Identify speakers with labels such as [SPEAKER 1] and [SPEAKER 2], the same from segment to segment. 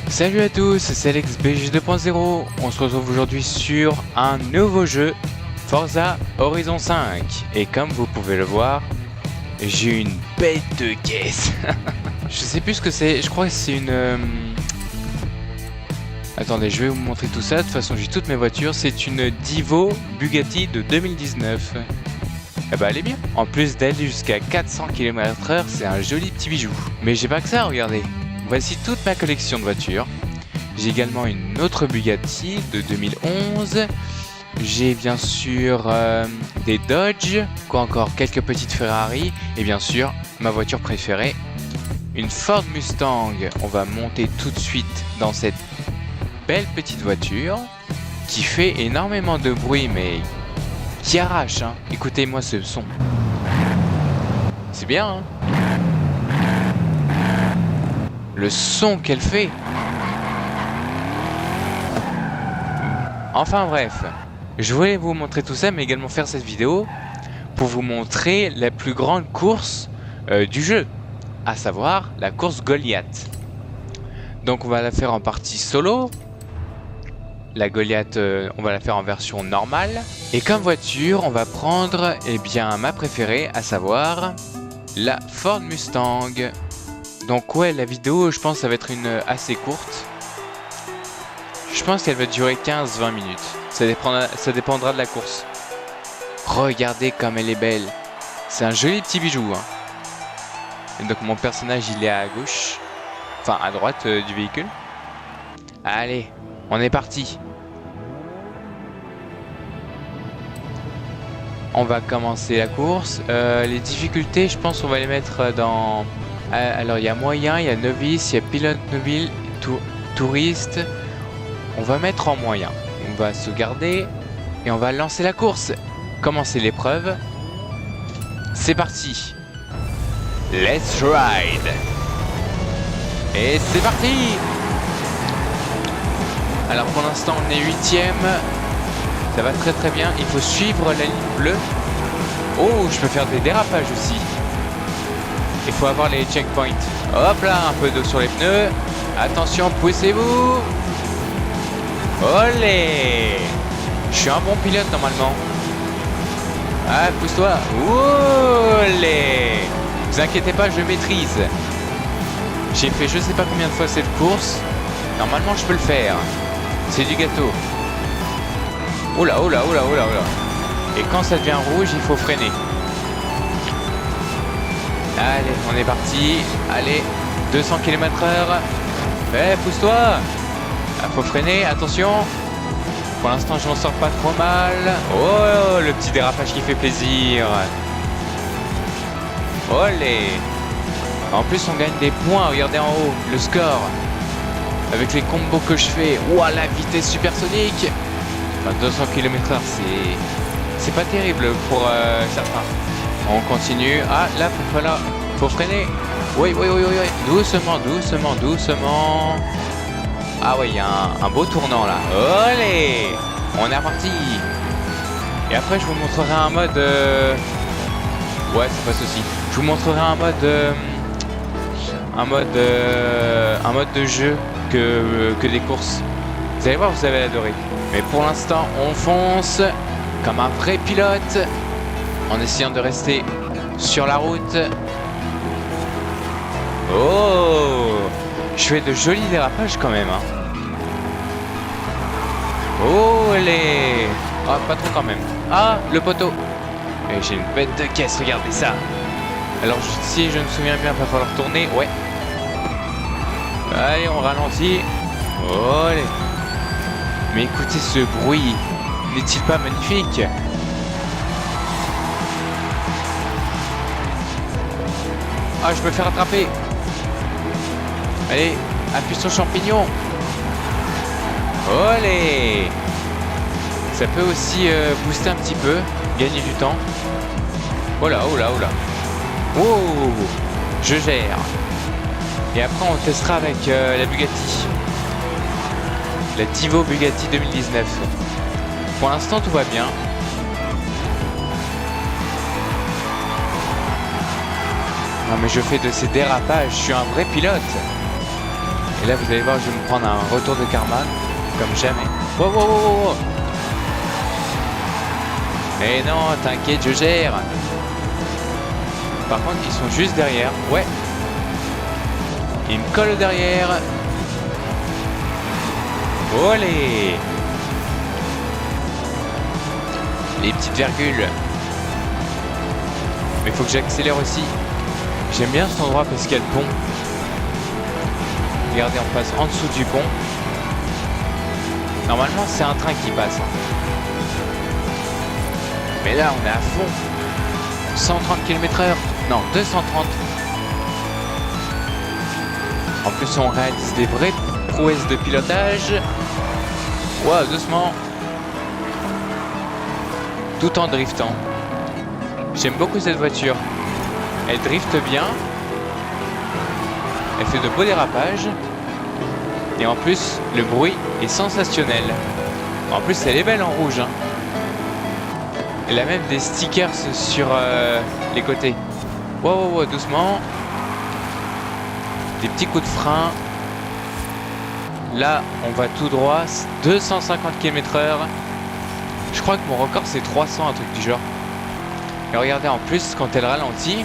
[SPEAKER 1] Salut à tous, c'est Alex BG 2.0. On se retrouve aujourd'hui sur un nouveau jeu, Forza Horizon 5. Et comme vous pouvez le voir, j'ai une bête de caisse. Je sais plus ce que c'est, je crois que c'est une... Attendez, je vais vous montrer tout ça. De toute façon, j'ai toutes mes voitures. C'est une Divo Bugatti de 2019. Eh ben, elle est bien. En plus d'aller jusqu'à 400 km/h, c'est un joli petit bijou. Mais j'ai pas que ça, regardez. Voici toute ma collection de voitures. J'ai également une autre Bugatti de 2011. J'ai bien sûr des Dodge, quoi encore, quelques petites Ferrari. Et bien sûr, ma voiture préférée, une Ford Mustang. On va monter tout de suite dans cette belle petite voiture qui fait énormément de bruit, mais qui arrache, hein. Écoutez-moi ce son. C'est bien, hein. Le son qu'elle fait. Enfin bref, je voulais vous montrer tout ça, mais également faire cette vidéo pour vous montrer la plus grande course du jeu, à savoir la course Goliath. Donc on va la faire en partie solo. La Goliath, on va la faire en version normale. Et comme voiture, on va prendre ma préférée, à savoir la Ford Mustang. Donc ouais, la vidéo, je pense que ça va être une assez courte. Je pense qu'elle va durer 15-20 minutes. Ça dépendra de la course. Regardez comme elle est belle. C'est un joli petit bijou, hein. Et donc mon personnage, il est à gauche. Enfin, à droite du véhicule. Allez, on est parti. On va commencer la course. Les difficultés, je pense qu'on va les mettre dans... Alors il y a moyen, il y a novice, il y a pilote mobile, touriste. On va mettre en moyen. On va sauvegarder et on va lancer la course. Commencer l'épreuve. C'est parti. Let's ride. Et c'est parti. Alors pour l'instant on est 8ème. Ça va très très bien. Il faut suivre la ligne bleue. Oh, je peux faire des dérapages aussi. Il faut avoir les checkpoints. Hop là, un peu d'eau sur les pneus. Attention, poussez-vous. Olé. Je suis un bon pilote normalement. Ah, pousse-toi. Olé. Vous inquiétez pas, je maîtrise. J'ai fait je sais pas combien de fois cette course. Normalement, je peux le faire. C'est du gâteau. Oh là, oh là, oh là, oh là, oh là. Et quand ça devient rouge, il faut freiner. Allez, on est parti. Allez, 200 km/h. Eh, pousse-toi. Ah, faut freiner, attention. Pour l'instant, je m'en sors pas trop mal. Oh, le petit dérapage qui fait plaisir. Olé. En plus, on gagne des points. Regardez en haut, le score. Avec les combos que je fais. Ouah, la vitesse supersonique. Enfin, 200 km/h, c'est pas terrible pour certains. On continue. Ah, là, faut freiner. Oui, oui, oui, oui, oui. Doucement, doucement, doucement. Ah ouais, il y a un beau tournant là. Olé. On est reparti. Et après, je vous montrerai un mode... Ouais, ça passe aussi. Je vous montrerai un mode de jeu que des courses. Vous allez voir, vous allez adorer. Mais pour l'instant, on fonce comme un vrai pilote en essayant de rester sur la route. Oh, je fais de jolis dérapages quand même, hein. Olé. Ah, pas trop quand même. Ah, le poteau. Et j'ai une bête de caisse, regardez ça. Alors, si je me souviens bien, il va falloir tourner. Ouais. Allez, on ralentit. Olé. Mais écoutez ce bruit. N'est-il pas magnifique? Ah, je me fais rattraper. Allez, appuie sur champignon. Olé. Ça peut aussi booster un petit peu, gagner du temps. Oh là, oh là, oh là. Oh, je gère. Et après, on testera avec la Bugatti. La Divo Bugatti 2019. Pour l'instant, tout va bien. Non mais je fais de ces dérapages, je suis un vrai pilote. Et là, vous allez voir, je vais me prendre un retour de karma, comme jamais. Wow, wow, wow, wow. Eh non, t'inquiète, je gère. Par contre, ils sont juste derrière. Ouais. Ils me collent derrière. Olé. Les petites virgules. Mais il faut que j'accélère aussi. J'aime bien cet endroit parce qu'il y a le pont. Regardez, on passe en dessous du pont. Normalement, c'est un train qui passe. Mais là, on est à fond. 130 km/h. Non, 230. En plus, on réalise des vraies prouesses de pilotage. Wow, doucement. Tout en driftant. J'aime beaucoup cette voiture. Elle drifte bien. Elle fait de beaux dérapages. Et en plus, le bruit est sensationnel. En plus, elle est belle en rouge. Hein. Elle a même des stickers sur les côtés. Wow, wow, wow, doucement. Des petits coups de frein. Là, on va tout droit. 250 km/h. Je crois que mon record, c'est 300, un truc du genre. Et regardez, en plus, quand elle ralentit,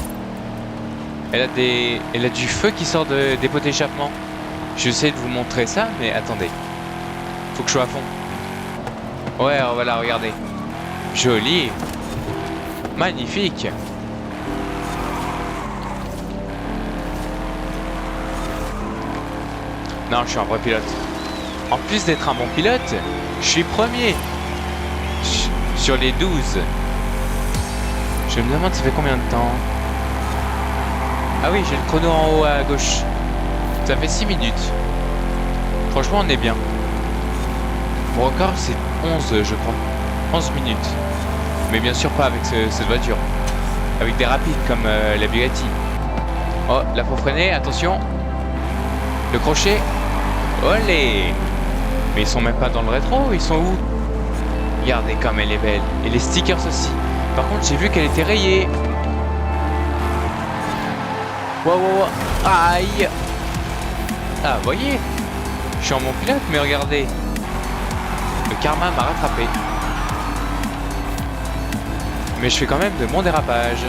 [SPEAKER 1] elle a du feu qui sort des pots d'échappement. J'essaie de vous montrer ça, mais attendez. Faut que je sois à fond. Ouais, voilà, regardez. Joli. Magnifique. Non, je suis un vrai pilote. En plus d'être un bon pilote, je suis premier. Sur les 12. Je me demande ça fait combien de temps. Ah oui, j'ai le chrono en haut à gauche. Ça fait 6 minutes. Franchement, on est bien. Mon record, c'est 11, je crois. 11 minutes. Mais bien sûr pas avec cette voiture. Avec des rapides comme la Bugatti. Oh, là faut freiner, attention. Le crochet. Olé. Mais ils sont même pas dans le rétro, ils sont où? Regardez comme elle est belle. Et les stickers aussi. Par contre, j'ai vu qu'elle était rayée. Wow, wow, wow. Aïe. Ah, vous voyez, je suis en bon pilote, mais regardez. Le karma m'a rattrapé. Mais je fais quand même de bons dérapages.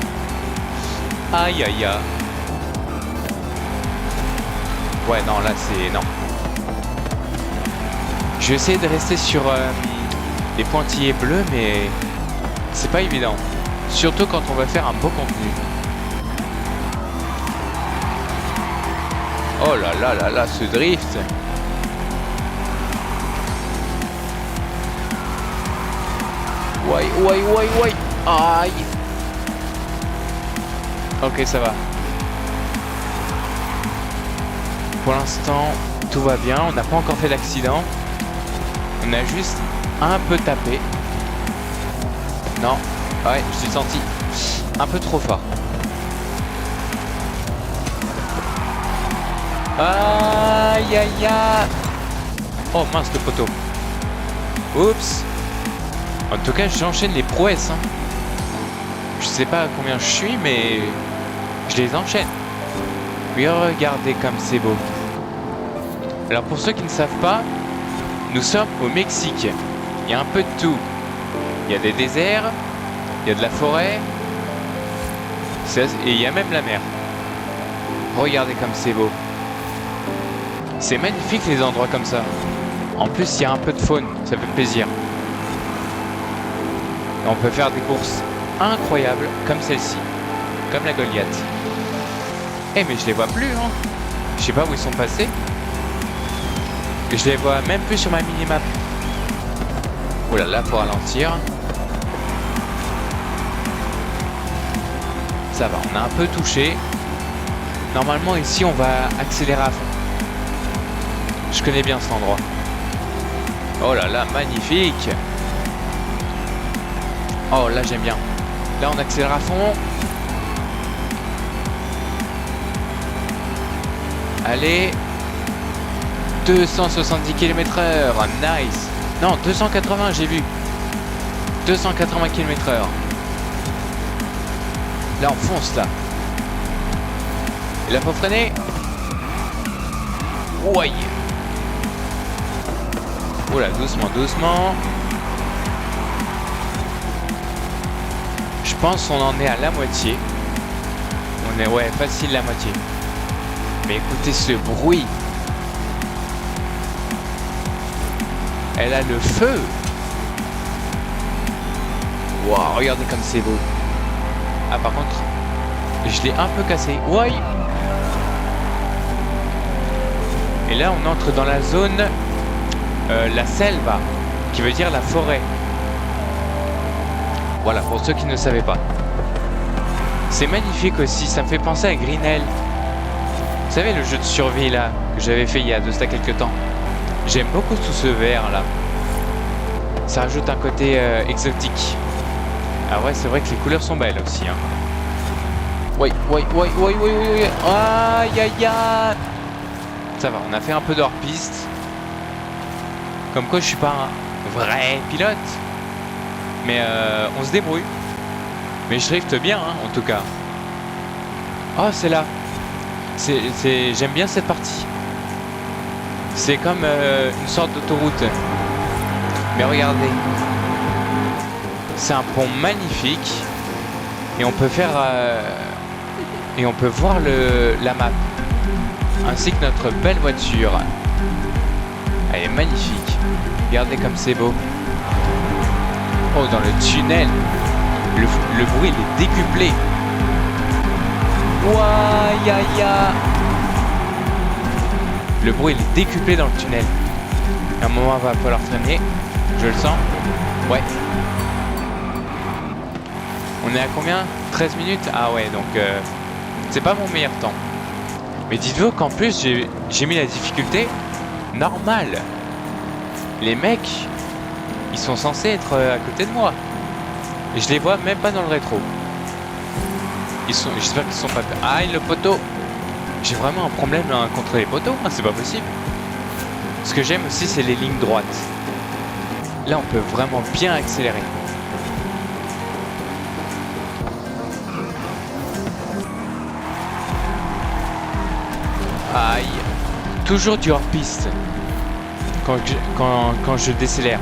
[SPEAKER 1] Aïe, aïe, aïe. Ouais, non, là, c'est... Non. Je vais essayer de rester sur les pointillés bleus, mais c'est pas évident. Surtout quand on va faire un beau contenu. Oh là là là là, ce drift. Ouais, ouais, ouais, ouais. Aïe. Ok, ça va. Pour l'instant, tout va bien. On n'a pas encore fait d'accident. On a juste un peu tapé. Non. Ouais, je l'ai senti un peu trop fort. Aïe aïe aïe. Oh mince, le poteau. Oups. En tout cas, j'enchaîne les prouesses. Hein. Je sais pas à combien je suis, mais je les enchaîne. Puis regardez comme c'est beau. Alors pour ceux qui ne savent pas, nous sommes au Mexique. Il y a un peu de tout. Il y a des déserts, il y a de la forêt, et il y a même la mer. Regardez comme c'est beau. C'est magnifique les endroits comme ça. En plus, il y a un peu de faune, ça fait plaisir. Et on peut faire des courses incroyables comme celle-ci, comme la Goliath. Eh mais je les vois plus, hein. Je sais pas où ils sont passés. Et je les vois même plus sur ma minimap. Oh là là, faut ralentir. Ça va, on a un peu touché. Normalement ici on va accélérer à fond. Je connais bien cet endroit. Oh là là, magnifique. Oh là j'aime bien. Là on accélère à fond. Allez. 270 km/h. Nice. Non, 280 j'ai vu. 280 km/h. Là on fonce là. Et là faut freiner. Ouais. Oula, doucement, doucement. Je pense qu'on en est à la moitié. On est, ouais, facile la moitié. Mais écoutez ce bruit. Elle a le feu. Waouh, regardez comme c'est beau. Ah, par contre, je l'ai un peu cassé. Ouais. Et là, on entre dans la zone, la selva, qui veut dire la forêt. Voilà, pour ceux qui ne savaient pas. C'est magnifique aussi, ça me fait penser à Greenhell. Vous savez, le jeu de survie là, que j'avais fait il y a de cela quelques temps. J'aime beaucoup tout ce vert là. Ça rajoute un côté exotique. Ah ouais, c'est vrai que les couleurs sont belles aussi. Hein. Oui. Aïe aïe aïe. Ça va, on a fait un peu de hors-piste. Comme quoi je suis pas un vrai pilote. Mais on se débrouille. Mais je drifte bien, hein, en tout cas. Oh, c'est là. J'aime bien cette partie. C'est comme une sorte d'autoroute. Mais regardez. C'est un pont magnifique. Et on peut faire... et on peut voir la map. Ainsi que notre belle voiture. Elle est magnifique. Regardez comme c'est beau. Oh, dans le tunnel. Le bruit il est décuplé. Ouah, ya, ya. Le bruit il est décuplé dans le tunnel. À un moment, il va falloir freiner. Je le sens. Ouais. On est à combien? 13 minutes? Ah ouais, donc c'est pas mon meilleur temps. Mais dites-vous qu'en plus, j'ai mis la difficulté normale. Les mecs, ils sont censés être à côté de moi. Et je les vois même pas dans le rétro. J'espère qu'ils sont pas... Aïe, le poteau. J'ai vraiment un problème contre les poteaux, hein, c'est pas possible. Ce que j'aime aussi, c'est les lignes droites. Là, on peut vraiment bien accélérer. Aïe. Toujours du hors-piste. Quand je décélère.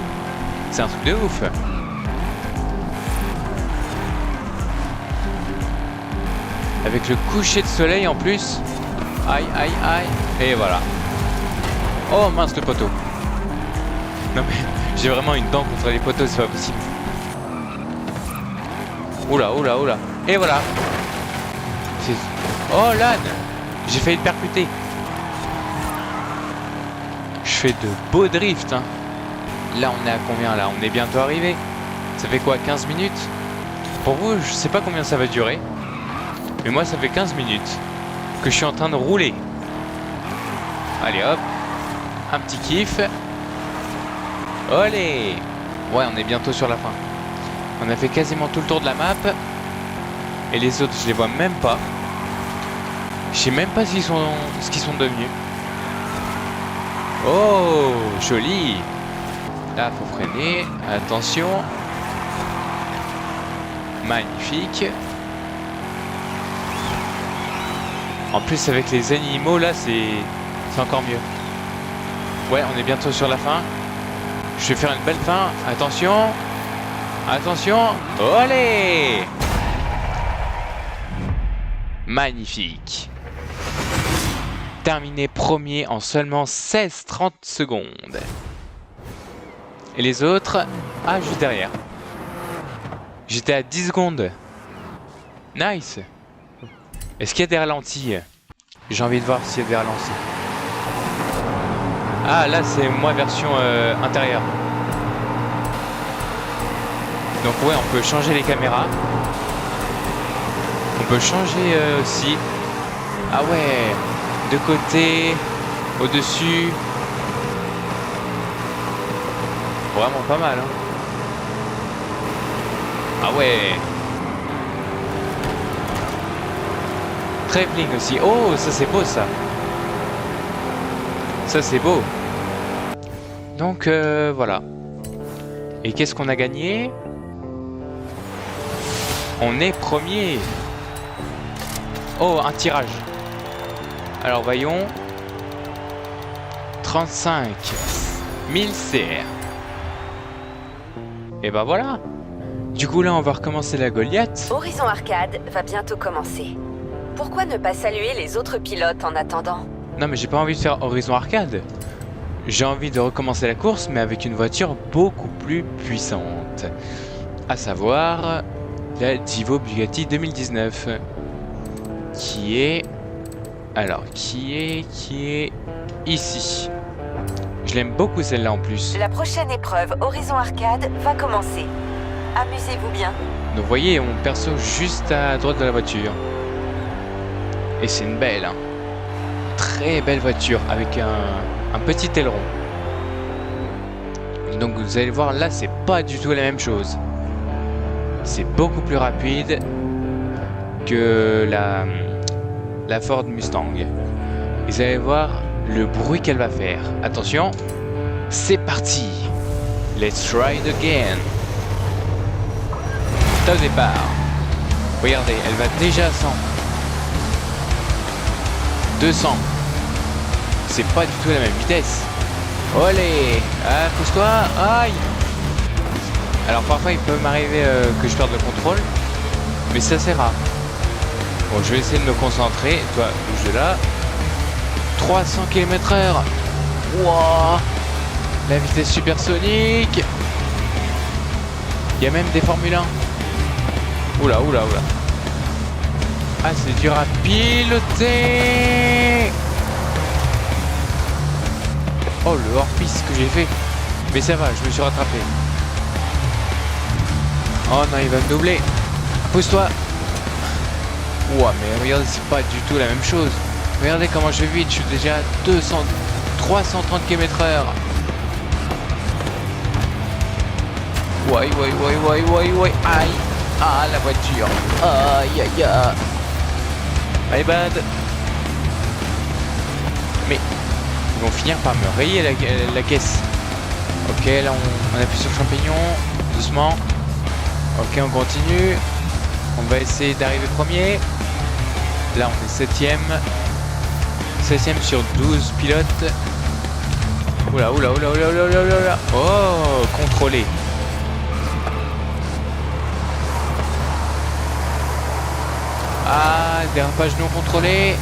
[SPEAKER 1] C'est un truc de ouf. Avec le coucher de soleil en plus. Aïe, aïe, aïe. Et voilà. Oh mince, le poteau. Non mais j'ai vraiment une dent contre les poteaux, c'est pas possible. Oula, oula, oula. Et voilà. Oh l'âne. J'ai failli le percuter. Je fais de beaux drifts. Hein. Là on est à combien là? On est bientôt arrivé. Ça fait quoi, 15 minutes? Pour vous, je sais pas combien ça va durer. Mais moi ça fait 15 minutes que je suis en train de rouler. Allez hop. Un petit kiff. Olé. Ouais, on est bientôt sur la fin. On a fait quasiment tout le tour de la map. Et les autres, je les vois même pas. Je sais même pas ce qu'ils sont devenus. Oh, joli. Là, faut freiner. Attention. Magnifique. En plus, avec les animaux, là, c'est encore mieux. Ouais, on est bientôt sur la fin. Je vais faire une belle fin. Attention. Attention. Allez. Magnifique. Terminé premier en seulement 16-30 secondes. Et les autres, ah, juste derrière. J'étais à 10 secondes. Nice. Est-ce qu'il y a des ralentis? J'ai envie de voir s'il y a des ralentis. Ah, là, c'est moi version intérieure. Donc ouais, on peut changer les caméras. On peut changer aussi. Ah ouais, de côté, au-dessus. Vraiment pas mal, hein. Ah ouais. Travelling aussi. Oh, ça c'est beau ça. Ça c'est beau. Donc voilà. Et qu'est-ce qu'on a gagné? On est premier. Oh, un tirage. Alors voyons. 35 000 CR. Et ben voilà. Du coup là on va recommencer la Goliath.
[SPEAKER 2] Horizon Arcade va bientôt commencer. Pourquoi ne pas saluer les autres pilotes en attendant?
[SPEAKER 1] Non mais j'ai pas envie de faire Horizon Arcade. J'ai envie de recommencer la course mais avec une voiture beaucoup plus puissante. À savoir la Divo Bugatti 2019. Qui est ici. Je l'aime beaucoup celle-là en plus.
[SPEAKER 2] La prochaine épreuve Horizon Arcade va commencer. Amusez-vous bien.
[SPEAKER 1] Donc vous voyez mon perso juste à droite de la voiture. Et c'est une belle, hein. Très belle voiture avec un petit aileron. Donc vous allez voir là c'est pas du tout la même chose. C'est beaucoup plus rapide que la Ford Mustang. Vous allez voir le bruit qu'elle va faire. Attention, c'est parti. Let's ride again. Top départ. Regardez, elle va déjà à 100. 200. C'est pas du tout la même vitesse. Olé. Ah, pousse-toi. Aïe. Alors parfois il peut m'arriver que je perde le contrôle. Mais ça c'est rare. Bon, je vais essayer de me concentrer. Toi, bouge de là. 300 km/h. Wouah. La vitesse supersonique. Il y a même des Formule 1. Oula, oula, oula. Ah, c'est dur à piloter. Oh, le hors-piste que j'ai fait. Mais ça va, je me suis rattrapé. Oh non, il va me doubler. Pousse-toi. Ouah, mais regardez, c'est pas du tout la même chose. Regardez comment je vais vite, je suis déjà à 330 km/h. Ouais, aïe. Ah, la voiture. Aïe, aïe, aïe. My bad. Mais ils vont finir par me rayer la caisse. Ok, là on appuie sur le champignon. Doucement. Ok, on continue. On va essayer d'arriver premier. Là on est 7ème. 7ème sur 12 pilotes. Oula. Oh, contrôlé. Ah, dérapage non contrôlé.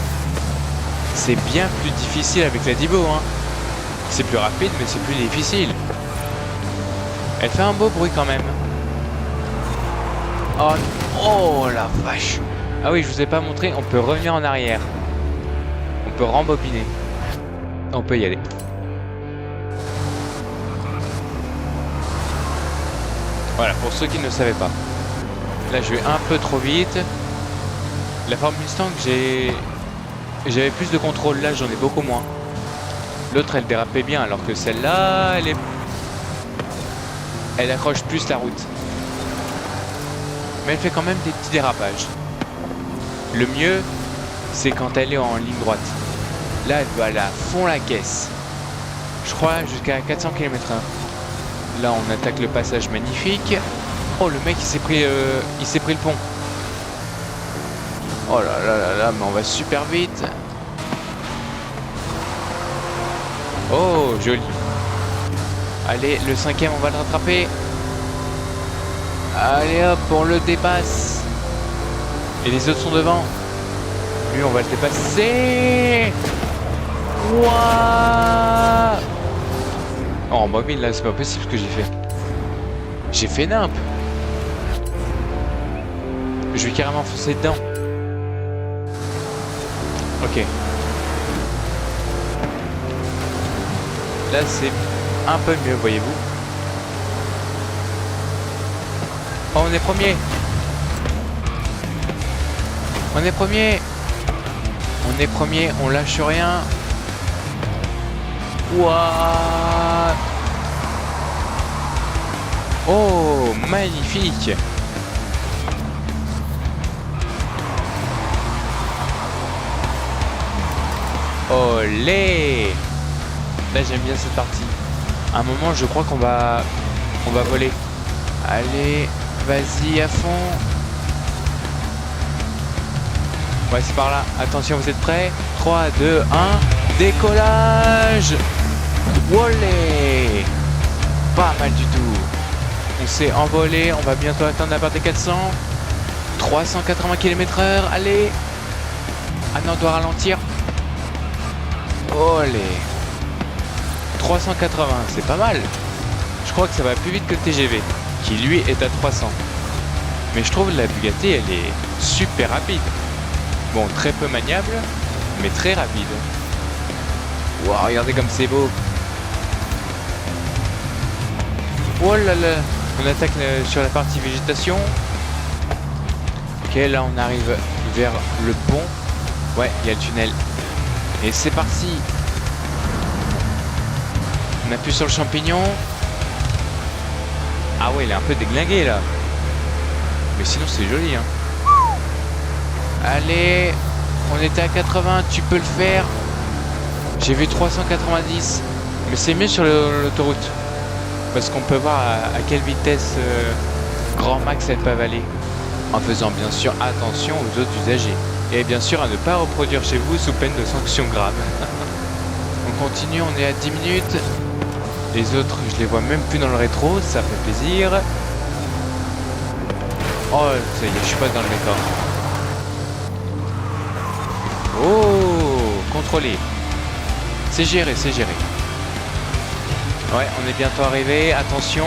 [SPEAKER 1] C'est bien plus difficile avec la Divo, hein. C'est plus rapide, mais c'est plus difficile. Elle fait un beau bruit quand même. Oh la vache. Ah oui, je vous ai pas montré, on peut revenir en arrière. On peut rembobiner. On peut y aller. Voilà, pour ceux qui ne savaient pas. Là, je vais un peu trop vite. La Ford Mustang, j'avais plus de contrôle. Là, j'en ai beaucoup moins. L'autre, elle dérapait bien, alors que celle-là, elle accroche plus la route. Mais elle fait quand même des petits dérapages. Le mieux, c'est quand elle est en ligne droite. Là, elle va aller à fond la caisse. Je crois jusqu'à 400 km/h. Là, on attaque le passage magnifique. Oh, le mec, il s'est pris le pont. Oh là, mais on va super vite. Oh, joli. Allez, le 5ème, on va le rattraper. Allez hop, on le dépasse. Et les autres sont devant. Lui, on va le dépasser. Wouah. Oh, en mobile, là, c'est pas possible ce que j'ai fait. J'ai fait nimp. Je vais carrément foncer dedans. Ok. Là, c'est un peu mieux, voyez-vous. Oh, on est premier. On est premier. On est premier, on lâche rien. Wouah. Oh, magnifique. Olé. Là, j'aime bien cette partie. À un moment, je crois qu'on va voler. Allez, vas-y à fond. Ouais, c'est par là. Attention, vous êtes prêts? 3, 2, 1. Décollage. Wolé! Pas mal du tout. On s'est envolé, on va bientôt atteindre la barre des 400. 380 km/h, allez! Ah non, on doit ralentir. Olé! 380, c'est pas mal. Je crois que ça va plus vite que le TGV, qui lui est à 300. Mais je trouve la Bugatti, elle est super rapide. Bon, très peu maniable, mais très rapide. Wow, regardez comme c'est beau. Oh là là, on attaque sur la partie végétation. Ok, là on arrive vers le pont. Ouais, il y a le tunnel. Et c'est parti. On appuie sur le champignon. Ah ouais, il est un peu déglingué là. Mais sinon c'est joli hein. Allez, on était à 80, tu peux le faire. J'ai vu 390. Mais c'est mieux sur l'autoroute. Parce qu'on peut voir à quelle vitesse grand max elle peut aller. En faisant bien sûr attention aux autres usagers. Et bien sûr à ne pas reproduire chez vous sous peine de sanctions graves. On continue, on est à 10 minutes. Les autres, je les vois même plus dans le rétro, ça fait plaisir. Oh, ça y est, je suis pas dans le décor. Oh, contrôlé. C'est géré, c'est géré. Ouais, on est bientôt arrivé, attention.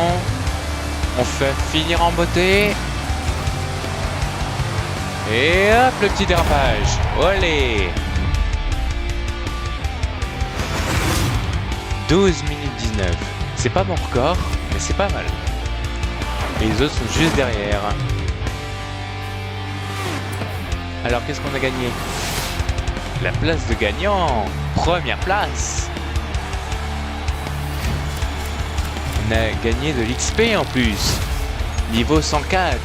[SPEAKER 1] On fait finir en beauté. Et hop, le petit dérapage. Olé! 12 minutes 19. C'est pas mon record, mais c'est pas mal. Et les autres sont juste derrière. Alors, qu'est-ce qu'on a gagné? La place de gagnant. Première place. On a gagné de l'XP en plus. Niveau 104.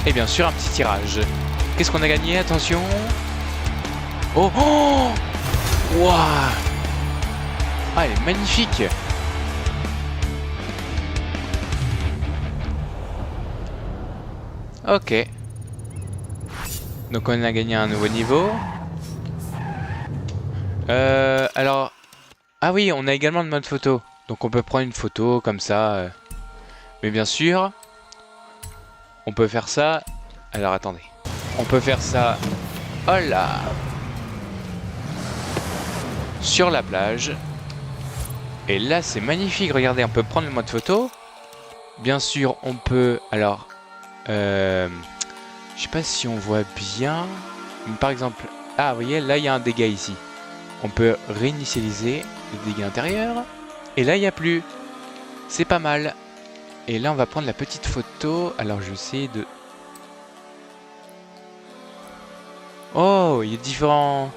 [SPEAKER 1] Et bien sûr, un petit tirage. Qu'est-ce qu'on a gagné? Attention. Oh, oh! Waouh! Ah, elle est magnifique! Ok. Donc on a gagné un nouveau niveau. Alors... Ah oui, on a également le mode photo. Donc on peut prendre une photo comme ça. Mais bien sûr... On peut faire ça... Alors attendez. On peut faire ça... Oh là! Sur la plage. Et là c'est magnifique, regardez, on peut prendre le mode photo. Bien sûr on peut, alors je sais pas si on voit bien, mais par exemple, ah vous voyez là il y a un dégât ici. On peut réinitialiser le dégât intérieur. Et là il n'y a plus. C'est pas mal. Et là on va prendre la petite photo. Alors je vais essayer de... Oh, il y a différents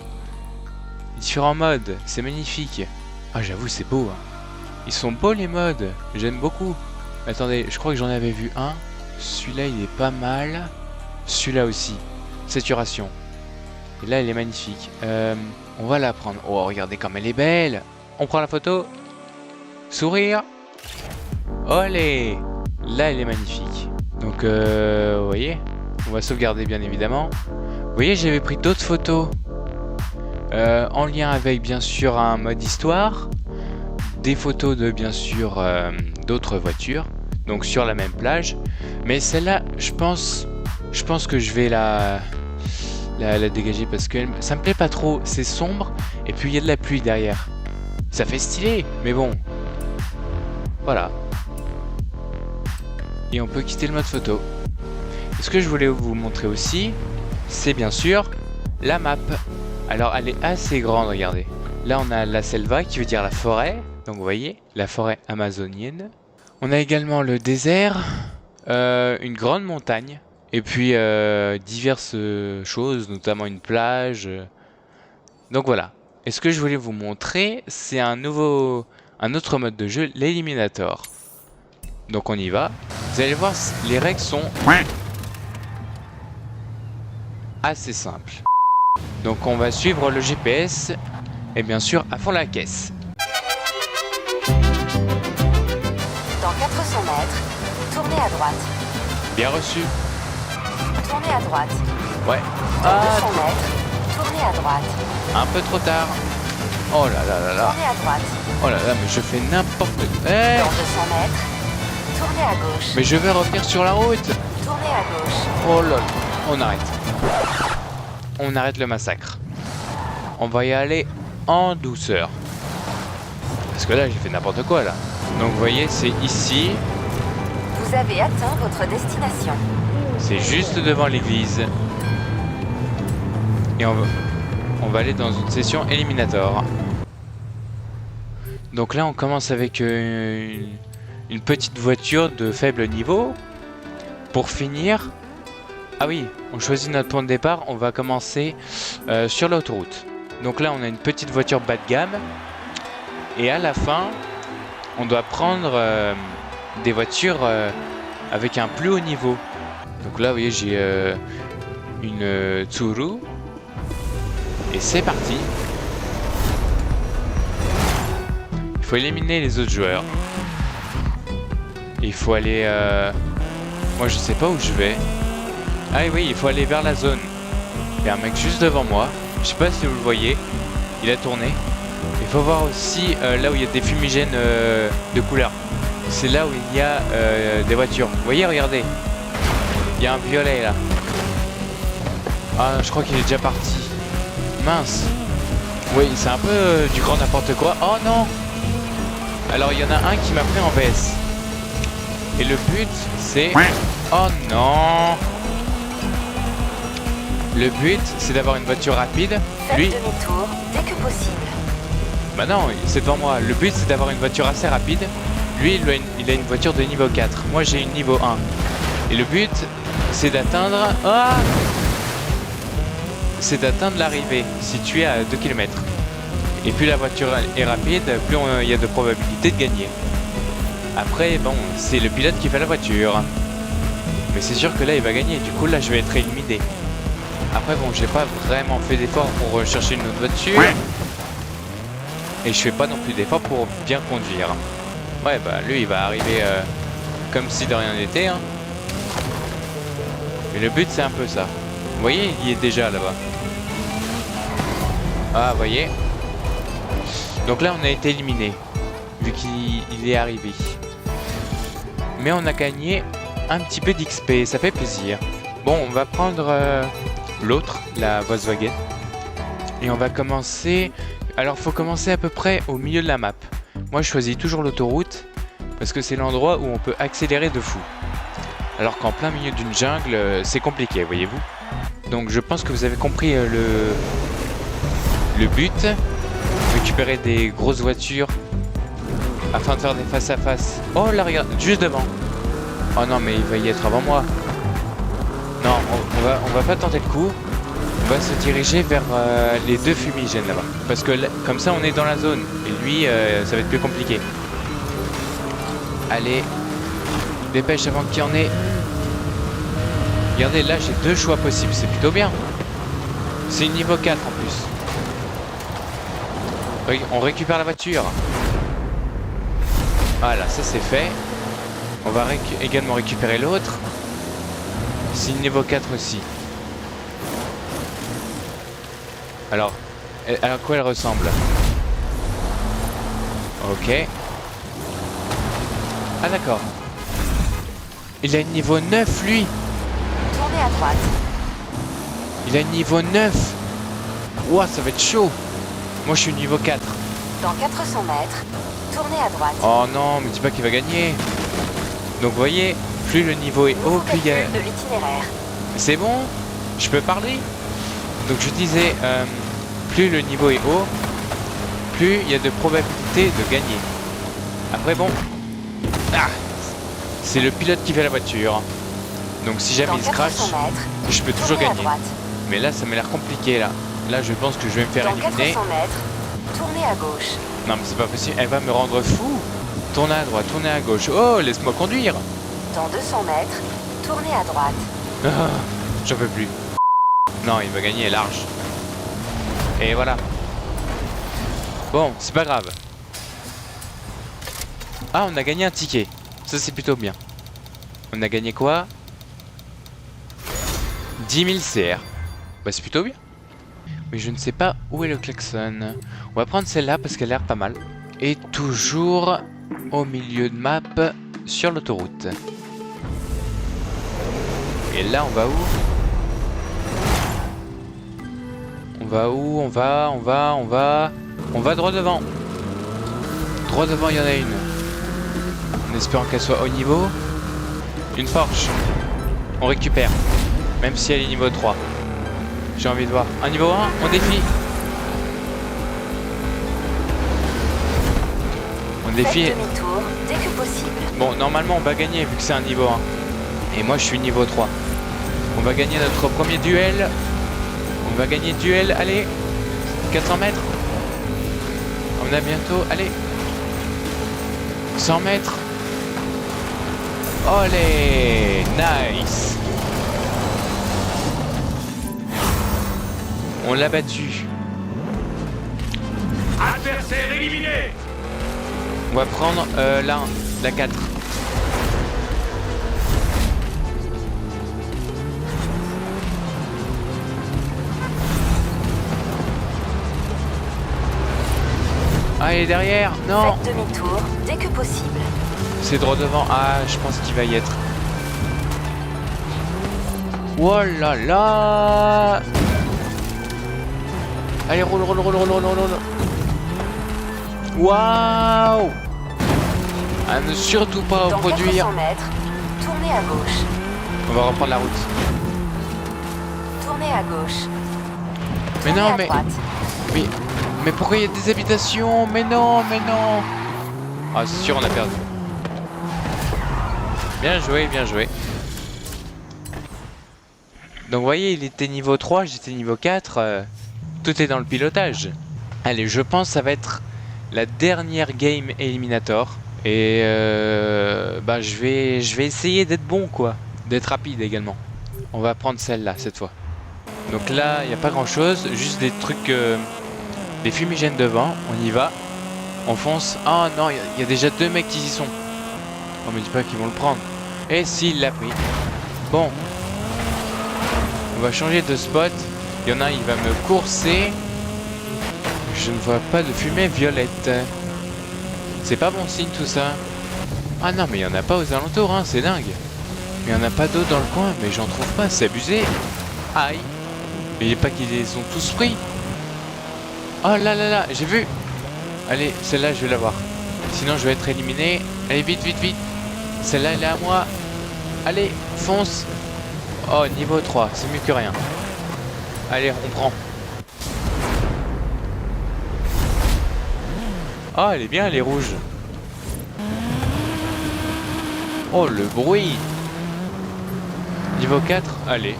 [SPEAKER 1] modes, c'est magnifique. Ah j'avoue c'est beau hein. Ils sont beaux les modes, j'aime beaucoup. Attendez, je crois que j'en avais vu un. Celui-là il est pas mal. Celui-là aussi, saturation. Et là elle est magnifique. On va la prendre. Oh regardez comme elle est belle. On prend la photo. Sourire. Olé. Là elle est magnifique. Donc vous voyez, on va sauvegarder bien évidemment. Vous voyez j'avais pris d'autres photos. En lien avec bien sûr un mode histoire, des photos de bien sûr d'autres voitures, donc sur la même plage. Mais celle-là, je pense que je vais la dégager parce que ça me plaît pas trop. C'est sombre et puis il y a de la pluie derrière. Ça fait stylé, mais bon, voilà. Et on peut quitter le mode photo. Et ce que je voulais vous montrer aussi, c'est bien sûr la map. Alors elle est assez grande, regardez. Là on a la selva qui veut dire la forêt. Donc vous voyez, la forêt amazonienne. On a également le désert, une grande montagne. Et puis diverses choses, notamment une plage. Donc voilà. Et ce que je voulais vous montrer, c'est un autre mode de jeu, l'Eliminator. Donc on y va. Vous allez voir, les règles sont assez simples. Donc on va suivre le GPS et bien sûr à fond la caisse.
[SPEAKER 2] Dans 400 mètres, tournez à droite.
[SPEAKER 1] Bien reçu.
[SPEAKER 2] Tournez à droite.
[SPEAKER 1] Ouais.
[SPEAKER 2] Dans 200 mètres, tournez à droite.
[SPEAKER 1] Un peu trop tard. Oh là là là là.
[SPEAKER 2] Tournez à droite.
[SPEAKER 1] Oh là là, mais je fais n'importe quoi.
[SPEAKER 2] Dans 200 mètres, tournez à gauche.
[SPEAKER 1] Mais je vais revenir sur la route.
[SPEAKER 2] Tournez à gauche.
[SPEAKER 1] Oh là là. On arrête. On arrête le massacre. On va y aller en douceur. Parce que là, j'ai fait n'importe quoi là. Donc vous voyez, c'est ici.
[SPEAKER 2] Vous avez atteint votre destination.
[SPEAKER 1] C'est juste devant l'église. Et on va aller dans une session éliminatoire. Donc là, on commence avec une petite voiture de faible niveau. Pour finir... Ah oui, on choisit notre point de départ. On va commencer sur l'autoroute. Donc là, on a une petite voiture bas de gamme. Et à la fin, on doit prendre des voitures avec un plus haut niveau. Donc là, vous voyez, j'ai une Tsuru. Et c'est parti. Il faut éliminer les autres joueurs. Et il faut aller... Moi, je sais pas où je vais. Ah oui, il faut aller vers la zone. Il y a un mec juste devant moi. Je sais pas si vous le voyez. Il a tourné. Il faut voir aussi là où il y a des fumigènes de couleur. C'est là où il y a des voitures. Vous voyez, regardez. Il y a un violet là. Ah, je crois qu'il est déjà parti. Mince. Oui, c'est un peu du grand n'importe quoi. Oh non. Alors, il y en a un qui m'a pris en VS. Et le but, c'est... Oh non. Le but, c'est d'avoir une voiture rapide.
[SPEAKER 2] Faites
[SPEAKER 1] Lui...
[SPEAKER 2] demi-tour dès que possible.
[SPEAKER 1] Bah non, c'est devant moi. Le but, c'est d'avoir une voiture assez rapide. Lui, il a une voiture de niveau 4. Moi, j'ai une niveau 1. Et le but, c'est d'atteindre... Ah, c'est d'atteindre l'arrivée, située à 2 km. Et plus la voiture est rapide, plus il y a de probabilités de gagner. Après, bon, c'est le pilote qui fait la voiture. Mais c'est sûr que là, il va gagner. Du coup, là, je vais être éliminé. Après, bon, j'ai pas vraiment fait d'effort pour chercher une autre voiture. Et je fais pas non plus d'effort pour bien conduire. Ouais, bah, lui, il va arriver comme si de rien n'était. Hein. Mais le but, c'est un peu ça. Vous voyez, il est déjà là-bas. Ah, vous voyez. Donc là, on a été éliminé. Vu qu'il est arrivé. Mais on a gagné un petit peu d'XP. Ça fait plaisir. Bon, on va prendre l'autre, la Volkswagen. Et on va commencer... Alors, faut commencer à peu près au milieu de la map. Moi, je choisis toujours l'autoroute. Parce que c'est l'endroit où on peut accélérer de fou. Alors qu'en plein milieu d'une jungle, c'est compliqué, voyez-vous. Donc je pense que vous avez compris le but. Récupérer des grosses voitures afin de faire des face-à-face. Oh là, regarde, juste devant. Oh non, mais il va y être avant moi. Non, on va pas tenter le coup. On va se diriger vers les deux fumigènes là-bas. Parce que là, comme ça, on est dans la zone. Et lui, ça va être plus compliqué. Allez, dépêche avant qu'il y en ait. Regardez, là j'ai deux choix possibles, c'est plutôt bien. C'est une niveau 4 en plus. On récupère la voiture. Voilà, ça c'est fait. On va également récupérer l'autre. C'est une niveau 4 aussi. Alors, à quoi elle ressemble? Ok. Ah d'accord. Il a une niveau 9 lui.
[SPEAKER 2] Tournez à droite.
[SPEAKER 1] Il a une niveau 9. Ouah, ça va être chaud. Moi je suis niveau 4.
[SPEAKER 2] Dans 400 mètres, tournez à droite.
[SPEAKER 1] Oh non, mais dis pas qu'il va gagner. Donc vous voyez, plus le niveau est haut, plus il y a...
[SPEAKER 2] de l'itinéraire.
[SPEAKER 1] C'est bon? Je peux parler? Donc je disais, plus le niveau est haut, plus il y a de probabilités de gagner. Après bon... Ah, c'est le pilote qui fait la voiture. Donc si jamais il se crache, je peux toujours gagner. Mais là, ça m'a l'air compliqué là. Là, je pense que je vais me faire éliminer.
[SPEAKER 2] 400 mètres, tournez à gauche.
[SPEAKER 1] Non, mais c'est pas possible. Elle va me rendre fou. Tournez à droite, tournez à gauche. Oh, laisse-moi conduire.
[SPEAKER 2] Dans 200 mètres, tournez à droite.
[SPEAKER 1] Ah, j'en peux plus. Non, il va gagner large. Et voilà. Bon, c'est pas grave. Ah, on a gagné un ticket. Ça, c'est plutôt bien. On a gagné quoi? 10 000 CR. Bah, c'est plutôt bien. mais je ne sais pas où est le klaxon. On va prendre celle-là parce qu'elle a l'air pas mal. Et toujours au milieu de map sur l'autoroute. Et là, on va où? On va où? On va droit devant. Droit devant, il y en a une. En espérant qu'elle soit au niveau. Une Porsche. On récupère. Même si elle est niveau 3. J'ai envie de voir. Un niveau 1, on défie. On défie.
[SPEAKER 2] Demi-tour dès que possible.
[SPEAKER 1] Bon, normalement, on va gagner vu que c'est un niveau 1. Et moi, je suis niveau 3. On va gagner notre premier duel. On va gagner le duel. Allez. 400 mètres. On a bientôt. Allez. 100 mètres. Olé. Nice. On l'a battu.
[SPEAKER 3] Adversaire éliminé.
[SPEAKER 1] On va prendre la 4. Ah, il est derrière. Non.
[SPEAKER 2] Faites demi-tour dès que possible.
[SPEAKER 1] C'est droit devant. Ah, je pense qu'il va y être. Oh là là. Allez, roule. Waouh. À ne surtout pas
[SPEAKER 2] Dans
[SPEAKER 1] reproduire.
[SPEAKER 2] 400 mètres, tournez à gauche.
[SPEAKER 1] On va reprendre la route.
[SPEAKER 2] Tournez à gauche.
[SPEAKER 1] Mais
[SPEAKER 2] Tournez
[SPEAKER 1] non,
[SPEAKER 2] à
[SPEAKER 1] mais...
[SPEAKER 2] droite.
[SPEAKER 1] Mais pourquoi il y a des habitations? Mais non. Ah, c'est sûr, on a perdu. Bien joué. Donc, vous voyez, il était niveau 3, j'étais niveau 4. Tout est dans le pilotage. Allez, je pense que ça va être la dernière game Eliminator. Et je vais essayer d'être bon, quoi. D'être rapide également. On va prendre celle-là, cette fois. Donc là, il n'y a pas grand-chose. Juste des trucs... des fumigènes devant. On y va. On fonce. Oh non, il y a déjà 2 mecs qui y sont. On me dit pas qu'ils vont le prendre. Et s'il l'a pris. Bon. On va changer de spot. Il y en a un, il va me courser. Je ne vois pas de fumée violette. C'est pas bon signe tout ça. Ah non, mais il n'y en a pas aux alentours, hein, c'est dingue. Mais il n'y en a pas d'autres dans le coin, mais j'en trouve pas, c'est abusé. Aïe. Mais il n'est pas qu'ils les ont tous pris. Oh là, j'ai vu. Allez, celle-là, je vais l'avoir. Sinon, je vais être éliminé. Allez, vite. Celle-là, elle est à moi. Allez, fonce. Oh, niveau 3, c'est mieux que rien. Allez, on prend. Oh, elle est bien, elle est rouge. Oh, le bruit. Niveau 4, allez.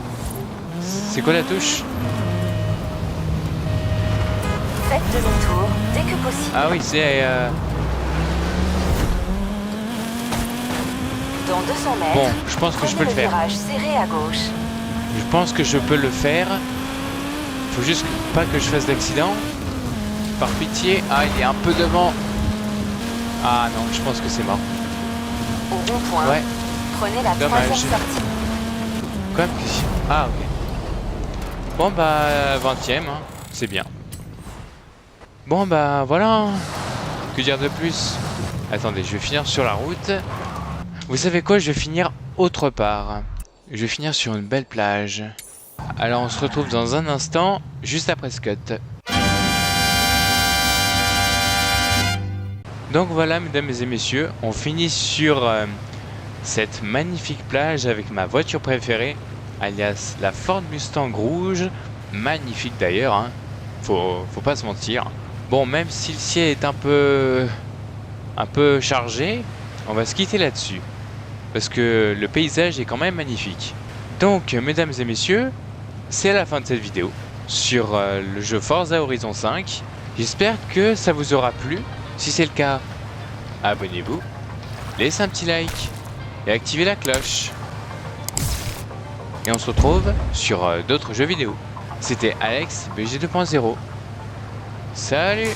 [SPEAKER 1] C'est quoi la touche?
[SPEAKER 2] Faites demi-tour dès que possible.
[SPEAKER 1] Ah oui, c'est...
[SPEAKER 2] Dans 200 mètres,
[SPEAKER 1] Bon, je pense que je peux le faire.
[SPEAKER 2] virage serré à gauche.
[SPEAKER 1] Je pense que je peux le faire. Faut juste pas que je fasse d'accident. Par pitié. Ah, il est un peu devant. Ah non, je pense que c'est mort.
[SPEAKER 2] Au bon point,
[SPEAKER 1] Ouais.
[SPEAKER 2] prenez la
[SPEAKER 1] Dommage.
[SPEAKER 2] 3e sortie.
[SPEAKER 1] Quoi? Ah, ok. Bon, bah, 20ème, hein. C'est bien. Bon, bah, voilà. Que dire de plus? Attendez, je vais finir sur la route. Vous savez quoi? Je vais finir autre part. Je vais finir sur une belle plage. Alors, on se retrouve dans un instant, juste après ce cut. Donc voilà, mesdames et messieurs, on finit sur cette magnifique plage avec ma voiture préférée, alias la Ford Mustang rouge. Magnifique d'ailleurs, hein. Faut pas se mentir. Bon, même si le ciel est un peu chargé, on va se quitter là-dessus. Parce que le paysage est quand même magnifique. Donc, mesdames et messieurs, c'est la fin de cette vidéo sur le jeu Forza Horizon 5. J'espère que ça vous aura plu. Si c'est le cas, abonnez-vous, laissez un petit like et activez la cloche. Et on se retrouve sur d'autres jeux vidéo. C'était Alex BG 2.0. Salut!